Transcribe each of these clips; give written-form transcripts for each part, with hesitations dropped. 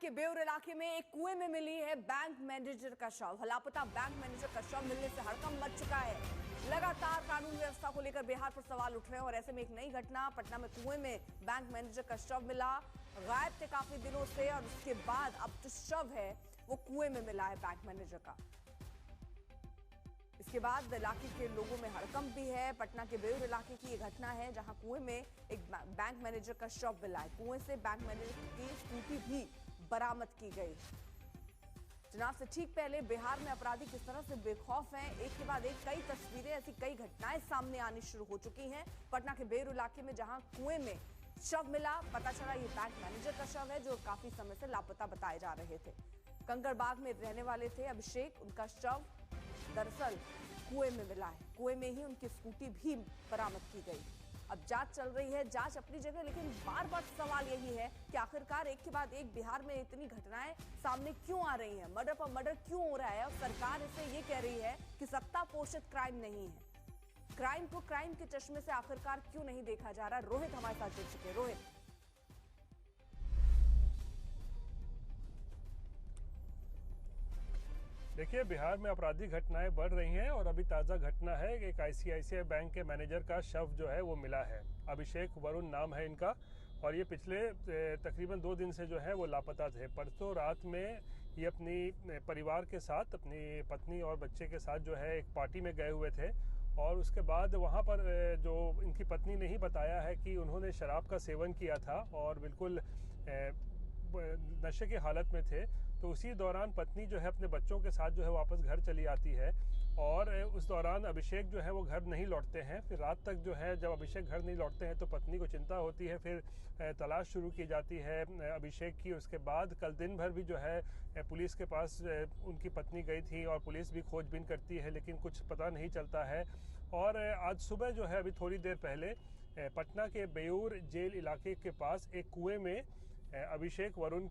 के बेउर इलाके में एक कुएं में मिली है बैंक मैनेजर का शव। लापता बैंक मैनेजर का शव मिलने से हड़कंप मच चुका है। लगातार कानून व्यवस्था को लेकर बिहार पर सवाल उठ रहे हैं और ऐसे में एक नई घटना, पटना में कुएं में बैंक मैनेजर का शव मिला। गायब थे काफी दिनों से और उसके बाद अब जो शव है वो कुएं में मिला है बैंक मैनेजर का। इसके बाद इलाके के लोगों में हड़कंप भी है। पटना के बेउर इलाके की ये घटना है जहां कुएं में एक बैंक मैनेजर का शव मिला है। कुएं से बैंक मैनेजर की स्कूटी भी बरामद की गई। चुनाव से ठीक पहले बिहार में अपराधी किस तरह से बेखौफ हैं, एक के बाद एक कई तस्वीरें, ऐसी कई घटनाएं सामने आनी शुरू हो चुकी हैं। पटना के बेउर इलाके में जहां कुएं में शव मिला, पता चला ये बैंक मैनेजर का शव है जो काफी समय से लापता बताए जा रहे थे। कंकड़बाग में रहने वाले थे अभिषेक, उनका शव दरअसल कुएं में मिला है। कुएं में ही उनकी स्कूटी भी बरामद की गई। अब जांच चल रही है, जांच अपनी जगह, लेकिन बार बार सवाल यही है कि आखिरकार एक के बाद एक बिहार में इतनी घटनाएं सामने क्यों आ रही हैं, मर्डर पर मर्डर क्यों हो रहा है और सरकार इसे ये कह रही है कि सत्ता पोषित क्राइम नहीं है। क्राइम को क्राइम के चश्मे से आखिरकार क्यों नहीं देखा जा रहा। रोहित हमारे साथ जुड़ चुके। रोहित, देखिए, बिहार में आपराधिक घटनाएं बढ़ रही हैं और अभी ताज़ा घटना है कि एक आईसीआईसीआई बैंक के मैनेजर का शव जो है वो मिला है। अभिषेक वरुण नाम है इनका और ये पिछले तकरीबन 2 दिन से जो है वो लापता थे। परसों रात में ये अपनी परिवार के साथ, अपनी पत्नी और बच्चे के साथ जो है एक पार्टी में गए हुए थे और उसके बाद वहाँ पर जो इनकी पत्नी ने ही बताया है कि उन्होंने शराब का सेवन किया था और बिल्कुल नशे की हालत में थे। तो उसी दौरान पत्नी जो है अपने बच्चों के साथ जो है वापस घर चली आती है और उस दौरान अभिषेक जो है वो घर नहीं लौटते हैं। फिर रात तक जो है जब अभिषेक घर नहीं लौटते हैं तो पत्नी को चिंता होती है, फिर तलाश शुरू की जाती है अभिषेक की। उसके बाद कल दिन भर भी जो है पुलिस के पास उनकी पत्नी गई थी और पुलिस भी खोजबीन करती है, लेकिन कुछ पता नहीं चलता है। और आज सुबह जो है अभी थोड़ी देर पहले पटना के बेउर जेल इलाके के पास एक कुएं में अभिषेक वरुण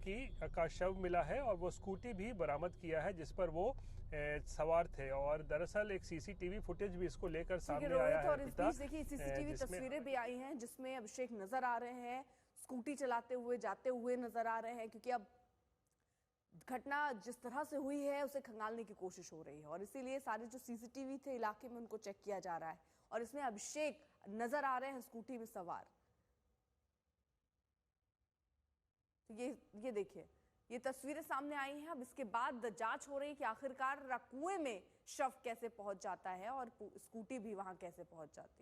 का शव मिला है और वो स्कूटी भी बरामद किया है जिस पर वो सवार थे। और दरअसल एक सीसीटीवी फुटेज भी इसको लेकर सामने आया है। और इस बीच देखिए सीसीटीवी तस्वीरें भी आई हैं जिसमें अभिषेक नजर आ रहे हैं, स्कूटी चलाते हुए जाते हुए नजर आ रहे हैं, क्योंकि अब घटना जिस तरह से हुई है उसे खंगालने की कोशिश हो रही है और इसीलिए सारे जो सीसीटीवी थे इलाके में उनको चेक किया जा रहा है और इसमें अभिषेक नजर आ रहे हैं स्कूटी में सवार। ये देखिए, ये तस्वीरें सामने आई हैं। अब इसके बाद जांच हो रही है कि आखिरकार कुएं में शव कैसे पहुंच जाता है और स्कूटी भी वहां कैसे पहुंच जाती है।